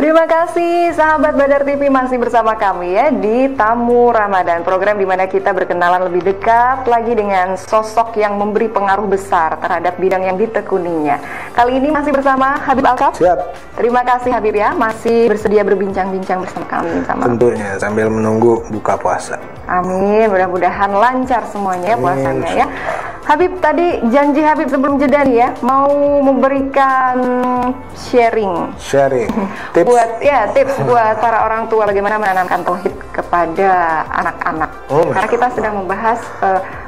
Terima kasih sahabat Badar TV, masih bersama kami ya di Tamu Ramadan, program di mana kita berkenalan lebih dekat lagi dengan sosok yang memberi pengaruh besar terhadap bidang yang ditekuninya. Kali ini masih bersama Habib Alkaf. Siap. Terima kasih Habib ya, masih bersedia berbincang-bincang bersama kami. Tentunya sambil menunggu buka puasa. Amin, mudah-mudahan lancar semuanya ya puasanya ya. Habib, tadi janji Habib sebelum jeda nih ya, mau memberikan sharing tips buat para orang tua bagaimana menanamkan tauhid kepada anak-anak. Karena kita sedang membahas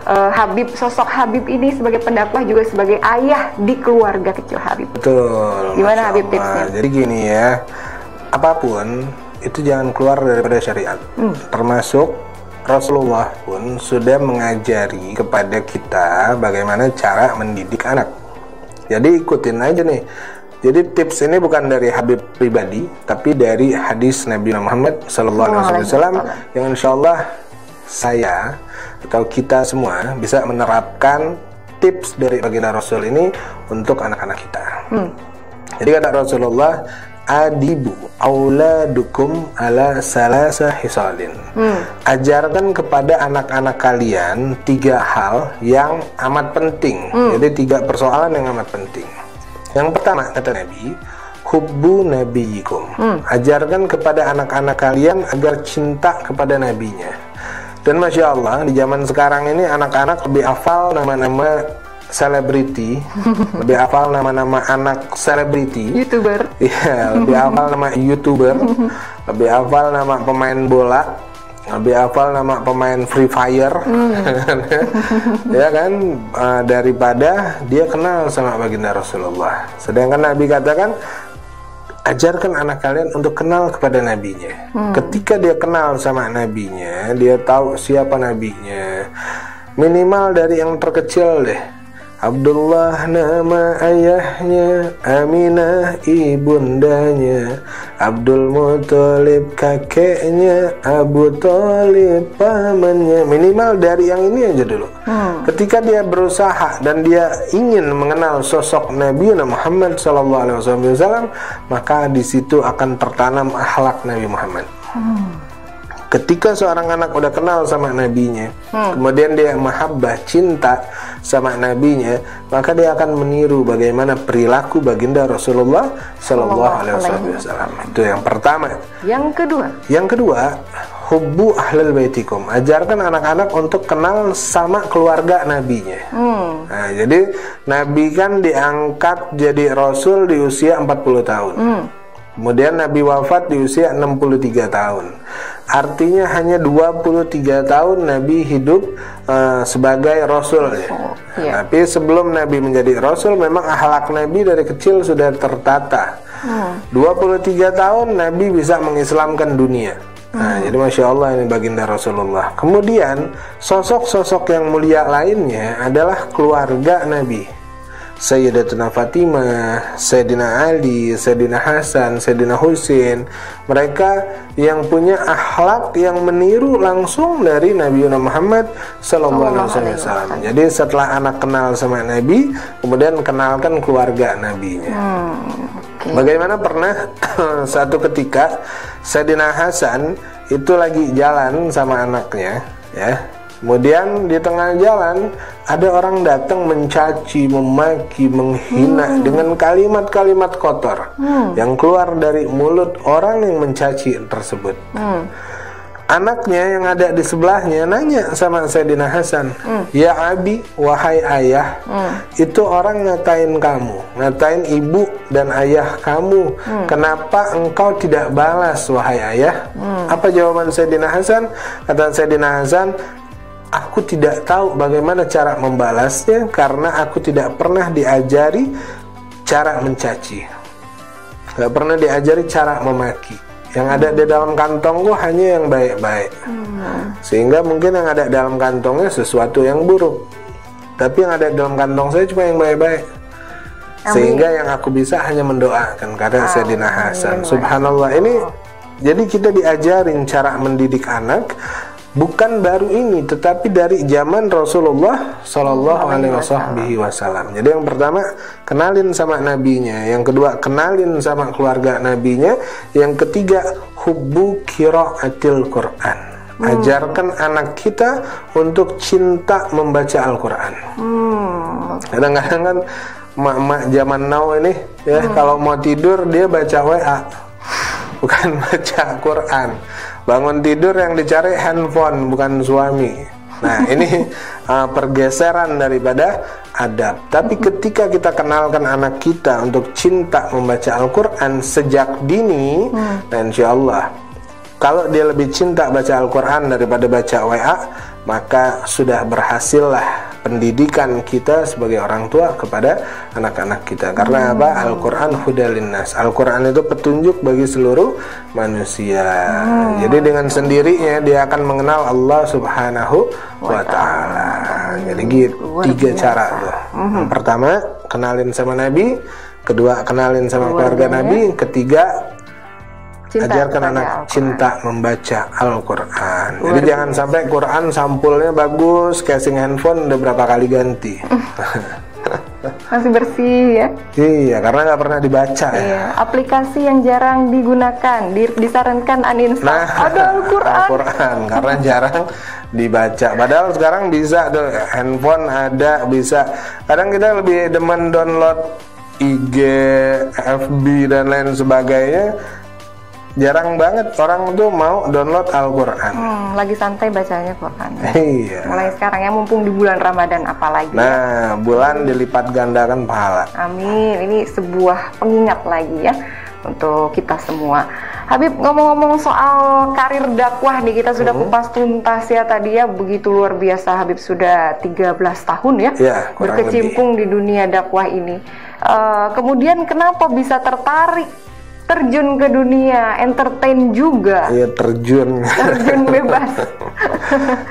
Habib, sosok Habib ini sebagai pendakwah juga sebagai ayah di keluarga kecil Habib. Betul. Gimana Habib tipsnya? Jadi gini ya, apapun itu jangan keluar daripada syariat. Termasuk Rasulullah pun sudah mengajari kepada kita bagaimana cara mendidik anak. Jadi ikutin aja nih. Jadi tips ini bukan dari Habib pribadi, tapi dari hadis Nabi Muhammad SAW yang insya Allah saya atau kita semua bisa menerapkan tips dari baginda Rasul ini untuk anak-anak kita. Jadi kata Rasulullah, adibu auladukum ala salasa hisalin. Ajarkan kepada anak-anak kalian 3 hal yang amat penting. Jadi 3 persoalan yang amat penting. Yang pertama kata Nabi, hubbu nabiyikum. Ajarkan kepada anak-anak kalian agar cinta kepada nabinya. Dan Masya Allah, di zaman sekarang ini anak-anak lebih hafal nama-nama selebriti, lebih hafal nama-nama anak selebriti, YouTuber. Iya, lebih hafal nama YouTuber, lebih hafal nama pemain bola, lebih hafal nama pemain Free Fire, ya kan, daripada dia kenal sama baginda Rasulullah. Sedangkan Nabi katakan, ajarkan anak kalian untuk kenal kepada nabinya. Ketika dia kenal sama nabinya, dia tahu siapa nabinya. Minimal dari yang terkecil deh. Abdullah nama ayahnya, Aminah ibundanya, Abdul Muthalib kakeknya, Abu Thalib pamannya. Minimal dari yang ini aja dulu. Ketika dia berusaha dan dia ingin mengenal sosok Nabi Muhammad SAW, maka di situ akan tertanam akhlak Nabi Muhammad. Ketika seorang anak udah kenal sama nabinya, kemudian dia mahabbah, cinta sama nabinya, maka dia akan meniru bagaimana perilaku baginda Rasulullah Sallallahu Alaihi Wasallam. Itu yang pertama. Yang kedua, hubbu ahlul baitikum. Ajarkan anak-anak untuk kenal sama keluarga nabinya. Nah, jadi Nabi kan diangkat jadi Rasul di usia 40 tahun. Kemudian Nabi wafat di usia 63 tahun. Artinya hanya 23 tahun Nabi hidup sebagai Rasul ya. Tapi sebelum Nabi menjadi Rasul, memang akhlak Nabi dari kecil sudah tertata. 23 tahun Nabi bisa mengislamkan dunia. Nah, jadi Masya Allah ini baginda Rasulullah. Kemudian sosok-sosok yang mulia lainnya adalah keluarga Nabi. Sayyidatuna Fatimah, Sayyidina Ali, Sayyidina Hasan, Sayyidina Husain. Mereka yang punya akhlak yang meniru langsung dari Nabi Muhammad SAW. Jadi setelah anak kenal sama Nabi, kemudian kenalkan keluarga Nabinya. Bagaimana pernah satu ketika Sayyidina Hasan itu lagi jalan sama anaknya, ya. Kemudian di tengah jalan ada orang datang mencaci, memaki, menghina dengan kalimat-kalimat kotor yang keluar dari mulut orang yang mencaci tersebut. Anaknya yang ada di sebelahnya nanya sama Sayyidina Hasan, ya Abi, wahai ayah, itu orang ngatain kamu, ngatain ibu dan ayah kamu, kenapa engkau tidak balas wahai ayah? Apa jawaban Sayyidina Hasan? Kata Sayyidina Hasan, aku tidak tahu bagaimana cara membalasnya karena aku tidak pernah diajari cara mencaci, gak pernah diajari cara memaki. Yang ada di dalam kantongku hanya yang baik-baik, sehingga mungkin yang ada dalam kantongnya sesuatu yang buruk, tapi yang ada dalam kantong saya cuma yang baik-baik. Sehingga yang aku bisa hanya mendoakan, kata Sayyidina Hasan. Subhanallah, ini jadi kita diajarin cara mendidik anak bukan baru ini, tetapi dari zaman Rasulullah Shallallahu Alaihi Wasallam. Jadi yang pertama kenalin sama nabinya, yang kedua kenalin sama keluarga nabinya, yang ketiga hubbu qiraatil Quran. Ajarkan anak kita untuk cinta membaca Al-Quran. Kadang-kadang kan mak-mak zaman now ini ya, kalau mau tidur dia baca WA, bukan baca Quran. Bangun tidur yang dicari handphone, bukan suami. Nah ini pergeseran daripada adab. Tapi ketika kita kenalkan anak kita untuk cinta membaca Al-Quran sejak dini, nah insya Allah kalau dia lebih cinta baca Al-Quran daripada baca WA, maka sudah berhasillah pendidikan kita sebagai orang tua kepada anak-anak kita. Karena apa? Al-Quran hudalinnas. Al-Quran itu petunjuk bagi seluruh manusia. Jadi dengan sendirinya dia akan mengenal Allah Subhanahu wa Ta'ala. Jadi gitu, 3 cara tuh. Yang pertama kenalin sama Nabi, kedua kenalin sama keluarga Nabi, ketiga ajarkan anak cinta membaca Al-Quran. Jadi jangan sampai Quran sampulnya bagus, casing handphone udah berapa kali ganti. Masih bersih ya? Iya, karena nggak pernah dibaca. Iya. Aplikasi yang jarang digunakan, disarankan uninstall. Ada Al-Quran. Karena jarang dibaca. Padahal sekarang bisa tuh, handphone ada, bisa. Kadang kita lebih demen download IG, FB dan lain sebagainya. Jarang banget orang tuh mau download Al-Quran. Lagi santai bacanya Quran. Iya. Mulai sekarang ya, mumpung di bulan Ramadan apalagi. Nah, bulan dilipat gandakan pahala. Amin. Ini sebuah pengingat lagi ya untuk kita semua. Habib, ngomong-ngomong soal karir dakwah nih, kita sudah kupas tuntas ya tadi ya, begitu luar biasa. Habib sudah 13 tahun ya, berkecimpung di dunia dakwah ini. Kemudian kenapa bisa terjun ke dunia entertain juga? Iya, terjun bebas.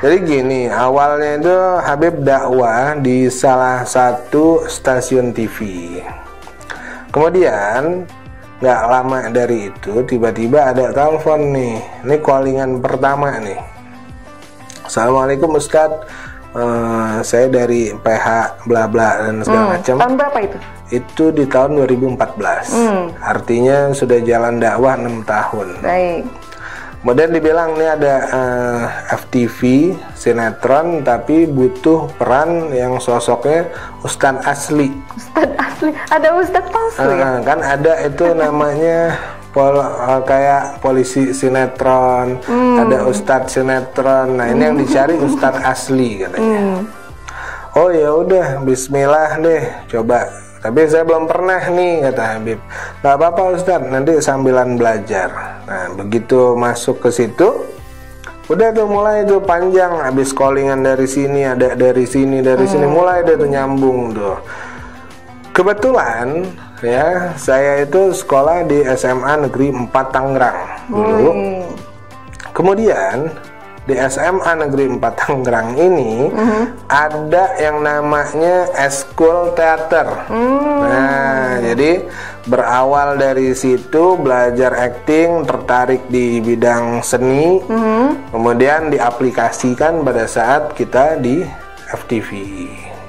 Jadi gini, awalnya itu Habib dakwah di salah satu stasiun TV. Kemudian nggak lama dari itu tiba-tiba ada telepon nih. Ini callingan pertama nih. Assalamualaikum Ustadz, saya dari PH bla bla dan segala macam. Tahun berapa itu? Itu di tahun 2014. Artinya sudah jalan dakwah 6 tahun. Baik. Kemudian dibilang ini ada FTV sinetron, tapi butuh peran yang sosoknya Ustadz asli. Ustadz asli? Ada Ustadz palsu ya? Kan ada itu namanya kayak polisi sinetron, ada Ustadz sinetron. Nah ini yang dicari Ustadz asli katanya. Oh ya udah, Bismillah deh, coba. Tapi saya belum pernah nih, kata Habib. Gak apa-apa Ustadz, nanti sambilan belajar. Nah begitu masuk ke situ, udah tuh mulai tuh panjang, habis callingan dari sini, ada dari sini, mulai tuh nyambung tuh. Kebetulan ya, saya itu sekolah di SMA Negeri 4 Tangerang dulu. Kemudian di SMA Negeri 4 Tangerang ini ada yang namanya eskul teater. Nah, jadi berawal dari situ belajar acting, tertarik di bidang seni, kemudian diaplikasikan pada saat kita di FTV.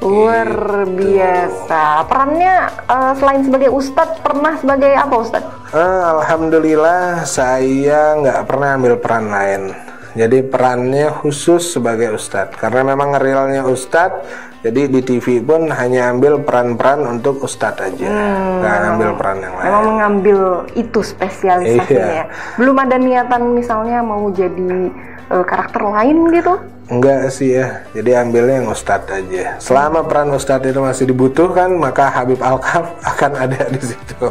Luar biasa. Perannya selain sebagai ustadz, pernah sebagai apa Ustadz? Alhamdulillah saya nggak pernah ambil peran lain. Jadi perannya khusus sebagai ustadz. Karena memang realnya ustadz, jadi di TV pun hanya ambil peran-peran untuk ustadz aja, nggak ambil peran yang lain. Memang mengambil itu spesialisasinya ya. Belum ada niatan misalnya mau jadi karakter lain gitu? Enggak sih ya, jadi ambilnya yang ustadz aja. Selama peran ustadz itu masih dibutuhkan, maka Habib Alkaf akan ada di situ.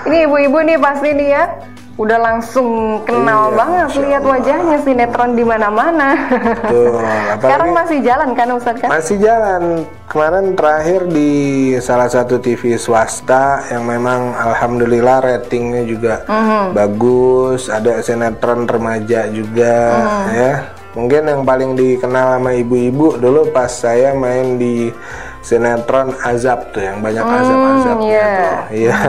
Ini ibu-ibu nih pasti nih ya, udah langsung kenal banget lihat wajahnya sinetron di mana-mana. Sekarang masih jalan kan Ustadz kan? Masih jalan. Kemarin terakhir di salah satu TV swasta yang memang alhamdulillah ratingnya juga bagus. Ada sinetron remaja juga ya. Mungkin yang paling dikenal sama ibu-ibu dulu pas saya main di sinetron Azab tuh, yang banyak azab-azabnya tuh. Iya.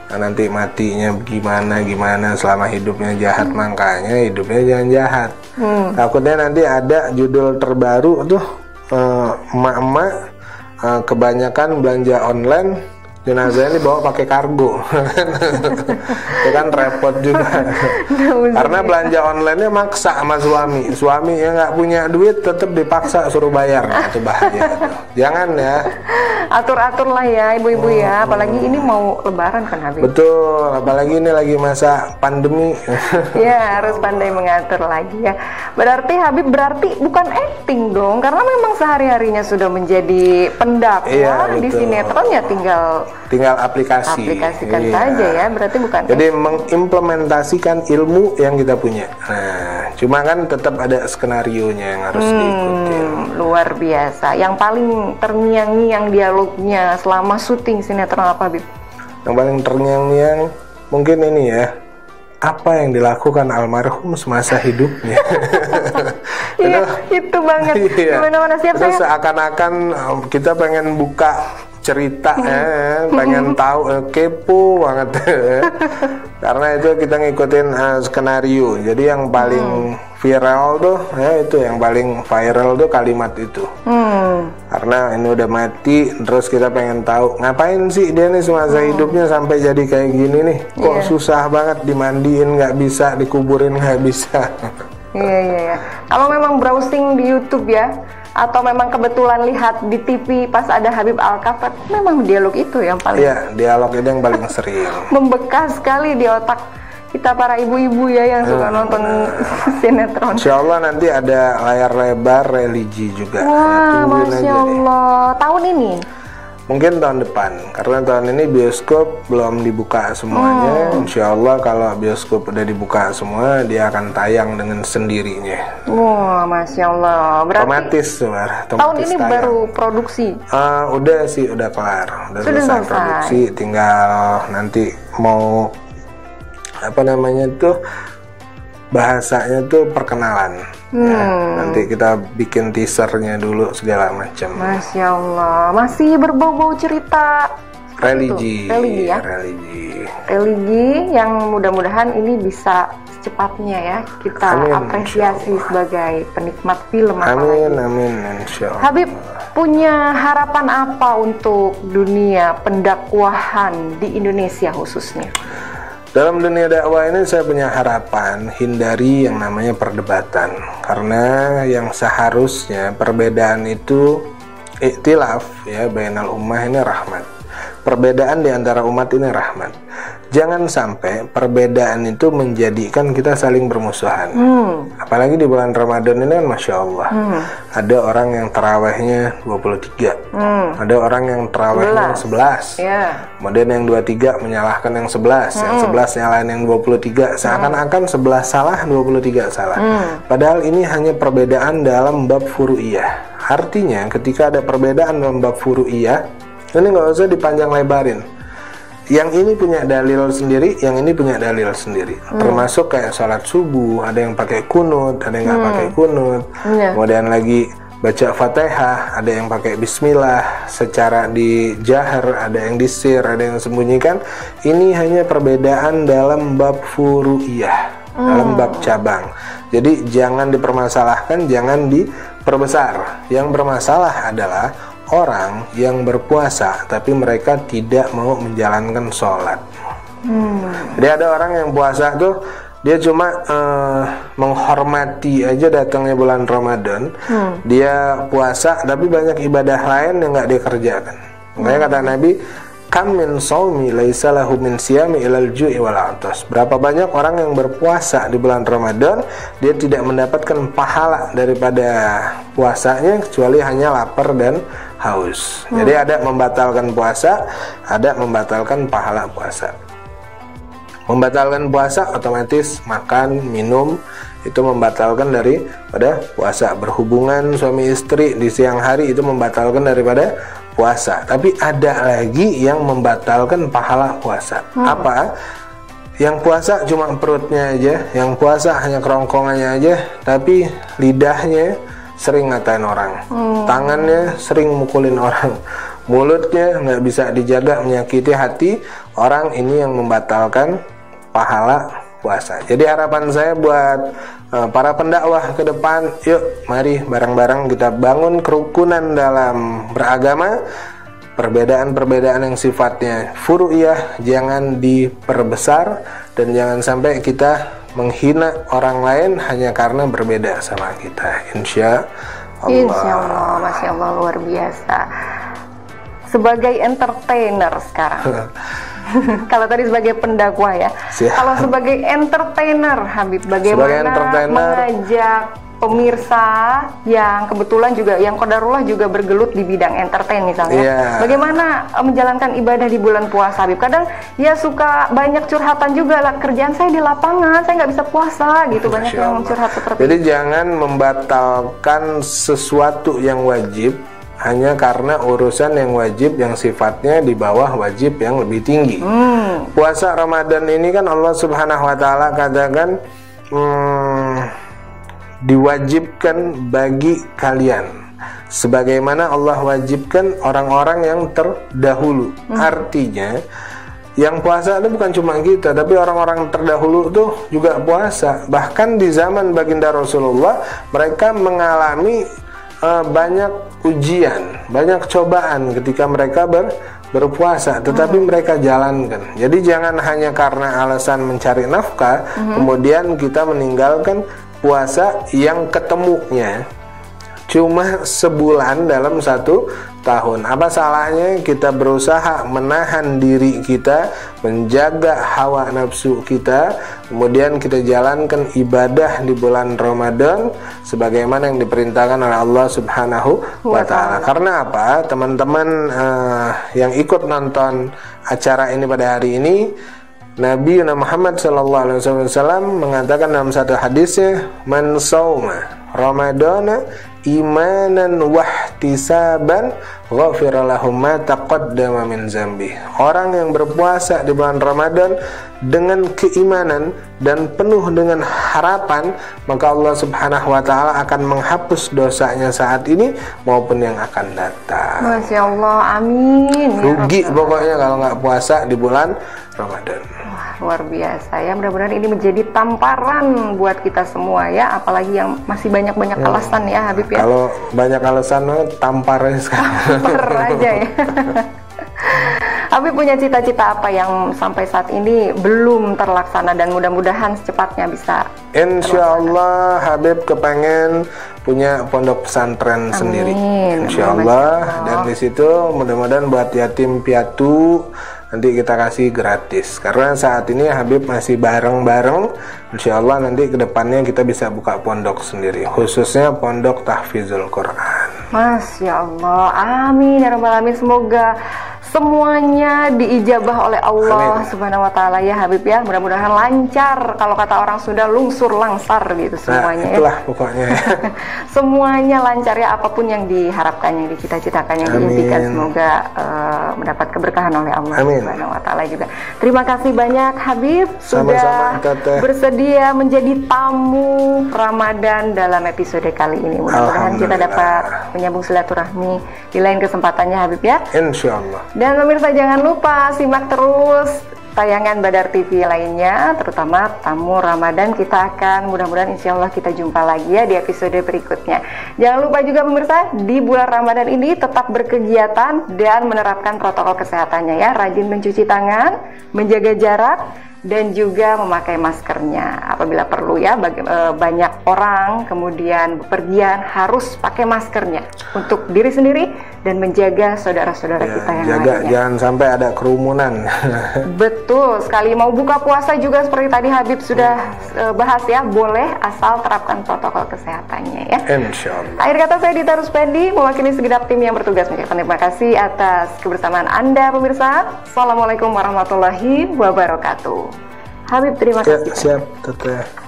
nanti matinya gimana selama hidupnya jahat, makanya hidupnya jangan jahat. Takutnya nanti ada judul terbaru tuh, emak-emak kebanyakan belanja online, jenazahnya dibawa pakai kargo. Itu kan repot juga. Karena belanja online-nya maksa sama suami yang nggak punya duit tetap dipaksa suruh bayar. Nah, itu bahaya. Jangan ya. Atur-atur lah ya ibu-ibu ya, apalagi ini mau lebaran kan Habib. Betul, apalagi ini lagi masa pandemi. Ya, harus pandai mengatur lagi ya. Berarti Habib bukan acting dong, karena memang sehari-harinya sudah menjadi pendakwah di sinetron ya, tinggal aplikasikan saja ya, berarti bukan. Jadi mengimplementasikan ilmu yang kita punya. Nah, cuma kan tetap ada skenarionya yang harus diikuti. Luar biasa. Yang paling terngiang-ngiang dialognya selama syuting sinetron apa, Bib? Yang paling terngiang-ngiang mungkin ini ya. Apa yang dilakukan almarhum semasa hidupnya? itu banget. Gimana siap saya? Seakan-akan kita pengen buka cerita, pengen tahu, kepo banget. Karena itu kita ngikutin skenario. Jadi yang paling viral tuh, itu yang paling viral tuh kalimat itu. Karena ini udah mati, terus kita pengen tahu ngapain sih dia nih semasa hidupnya sampai jadi kayak gini nih. Kok susah banget dimandiin, nggak bisa dikuburin, nggak bisa. Iya. Kalau memang browsing di YouTube ya, atau memang kebetulan lihat di TV pas ada Habib Al-Kafat, memang dialog itu yang paling. Iya, dialog itu yang paling sering. Membekas sekali di otak kita para ibu-ibu ya yang suka nonton sinetron. Insya Allah nanti ada layar lebar religi juga. Wah, Masya Allah. Tahun ini? Mungkin tahun depan, karena tahun ini bioskop belum dibuka semuanya. Insya Allah kalau bioskop udah dibuka semua, dia akan tayang dengan sendirinya. Wah, Masya Allah. Berarti otomatis tahun ini tayang. Baru produksi? Udah sih, udah kelar. Udah selesai produksi, tinggal nanti mau apa namanya tuh, bahasanya tuh perkenalan. Nanti kita bikin teasernya dulu segala macam. Masya Allah, masih berbau-bau cerita religi ya, religi yang mudah-mudahan ini bisa secepatnya ya kita apresiasi sebagai penikmat film. Amin, insya Allah. Habib punya harapan apa untuk dunia pendakwahan di Indonesia khususnya? Dalam dunia dakwah ini saya punya harapan hindari yang namanya perdebatan, karena yang seharusnya perbedaan itu iktilaf ya, bainal ummah ini rahmat. Perbedaan di antara umat ini rahmat. Jangan sampai perbedaan itu menjadikan kita saling bermusuhan. Apalagi di bulan Ramadan ini kan Masya Allah. Ada orang yang tarawehnya 23. Ada orang yang tarawehnya 11. Kemudian yang 23 menyalahkan yang 11. Yang 11 nyalain yang 23. Seakan-akan 11 salah, 23 salah. Padahal ini hanya perbedaan dalam bab furu'iyah. Artinya ketika ada perbedaan dalam bab furu'iyah, ini nggak usah dipanjang lebarin. Yang ini punya dalil sendiri, yang ini punya dalil sendiri. Termasuk kayak sholat subuh, ada yang pakai kunut, ada yang nggak pakai kunut. Kemudian lagi baca Fatihah, ada yang pakai Bismillah secara dijahar, ada yang disir, ada yang sembunyikan. Ini hanya perbedaan dalam bab furu'iyah, dalam bab cabang. Jadi jangan dipermasalahkan, jangan diperbesar. Yang bermasalah adalah orang yang berpuasa tapi mereka tidak mau menjalankan sholat. Jadi ada orang yang puasa tuh dia cuma menghormati aja datangnya bulan Ramadan. Dia puasa tapi banyak ibadah lain yang nggak dia kerjakan. Makanya kata Nabi, kam min shaumi laisa lahu min siyami ilal ju'i wal 'atas. Berapa banyak orang yang berpuasa di bulan Ramadan, dia tidak mendapatkan pahala daripada puasanya kecuali hanya lapar dan haus. Jadi ada membatalkan puasa, ada membatalkan pahala puasa. Membatalkan puasa otomatis makan, minum itu membatalkan daripada puasa. Berhubungan suami istri di siang hari itu membatalkan daripada puasa. Tapi ada lagi yang membatalkan pahala puasa. Apa? Yang puasa cuma perutnya aja, yang puasa hanya kerongkongannya aja, tapi lidahnya sering ngatain orang, tangannya sering mukulin orang, mulutnya, nggak bisa dijaga, menyakiti hati orang, ini yang membatalkan pahala puasa. Jadi harapan saya buat para pendakwah ke depan, yuk mari bareng-bareng kita bangun kerukunan dalam beragama. Perbedaan-perbedaan yang sifatnya furu'iyah jangan diperbesar, dan jangan sampai kita menghina orang lain hanya karena berbeda sama kita. Insya Allah. Insya Allah, Masya Allah, luar biasa. Sebagai entertainer sekarang. Kalau tadi sebagai pendakwah ya. Kalau sebagai entertainer, Habib, bagaimana mengajak pemirsa yang kebetulan juga, yang qadarullah juga bergelut di bidang entertain misalnya, bagaimana menjalankan ibadah di bulan puasa, Habib? Kadang ya suka banyak curhatan juga lah, kerjaan saya di lapangan, saya nggak bisa puasa gitu. Banyak yang curhat seperti Jadi jangan membatalkan sesuatu yang wajib hanya karena urusan yang wajib yang sifatnya di bawah wajib yang lebih tinggi. Puasa Ramadan ini kan Allah Subhanahu wa Ta'ala katakan diwajibkan bagi kalian sebagaimana Allah wajibkan orang-orang yang terdahulu. Artinya yang puasa itu bukan cuma kita, tapi orang-orang terdahulu tuh juga puasa. Bahkan di zaman baginda Rasulullah mereka mengalami banyak ujian, banyak cobaan ketika mereka berpuasa, tetapi mereka jalankan. Jadi jangan hanya karena alasan mencari nafkah kemudian kita meninggalkan puasa yang ketemunya cuma sebulan dalam 1 tahun. Apa salahnya kita berusaha menahan diri kita, menjaga hawa nafsu kita, kemudian kita jalankan ibadah di bulan Ramadan sebagaimana yang diperintahkan oleh Allah Subhanahu wa Ta'ala. Karena apa? Teman-teman yang ikut nonton acara ini pada hari ini, Nabi Muhammad SAW mengatakan dalam satu hadisnya, man sauma Ramadana imanan wahtisaban ghafira lahu ma taqaddama min zambi. Orang yang berpuasa di bulan Ramadan dengan keimanan dan penuh dengan harapan, maka Allah Subhanahu wa Ta'ala akan menghapus dosanya saat ini maupun yang akan datang. Masya Allah, amin. Rugi pokoknya kalau nggak puasa di bulan Ramadan. Wah, luar biasa ya. Mudah-mudahan ini menjadi tamparan buat kita semua ya, apalagi yang masih banyak-banyak alasan ya, Habib ya. Kalau banyak alasan tamparnya sekarang. Tampar aja ya. Habib punya cita-cita apa yang sampai saat ini belum terlaksana dan mudah-mudahan secepatnya bisa? Insya Allah Habib kepengen punya pondok pesantren sendiri. Insya Allah. Dan di situ mudah-mudahan buat yatim piatu nanti kita kasih gratis, karena saat ini Habib masih bareng-bareng. Insya Allah nanti kedepannya kita bisa buka pondok sendiri, khususnya pondok tahfizul Quran. Masya Allah, amin ya rabbal alamin. Semoga semuanya diijabah oleh Allah Subhanahu wa Ta'ala ya, Habib ya. Mudah-mudahan lancar, kalau kata orang Sunda lungsur langsar gitu semuanya. Itulah pokoknya ya. Semuanya lancar ya, apapun yang diharapkan, yang dicita-citakan, yang diimpikan, semoga mendapat keberkahan oleh Allah Subhanahu wa Ta'ala juga. Terima kasih banyak Habib sudah bersedia menjadi tamu Ramadan dalam episode kali ini. Mudah-mudahan kita dapat menyambung silaturahmi di lain kesempatannya, Habib ya. Insya Allah. Dan pemirsa jangan lupa simak terus tayangan Badar TV lainnya, terutama tamu Ramadan. Kita akan mudah-mudahan insya Allah kita jumpa lagi ya di episode berikutnya. Jangan lupa juga pemirsa, di bulan Ramadan ini tetap berkegiatan dan menerapkan protokol kesehatannya ya. Rajin mencuci tangan, menjaga jarak, dan juga memakai maskernya apabila perlu ya. Banyak orang kemudian bepergian harus pakai maskernya untuk diri sendiri dan menjaga saudara-saudara kita yang lainnya. Jangan sampai ada kerumunan. Betul sekali. Mau buka puasa juga seperti tadi Habib sudah bahas ya, boleh asal terapkan protokol kesehatannya ya. Insya Allah. Akhir kata saya Dita Ruspendi mewakili segenap tim yang bertugas mengucapkan terima kasih atas kebersamaan Anda pemirsa. Assalamualaikum warahmatullahi wabarakatuh. Habib terima kasih. Siap, teteh.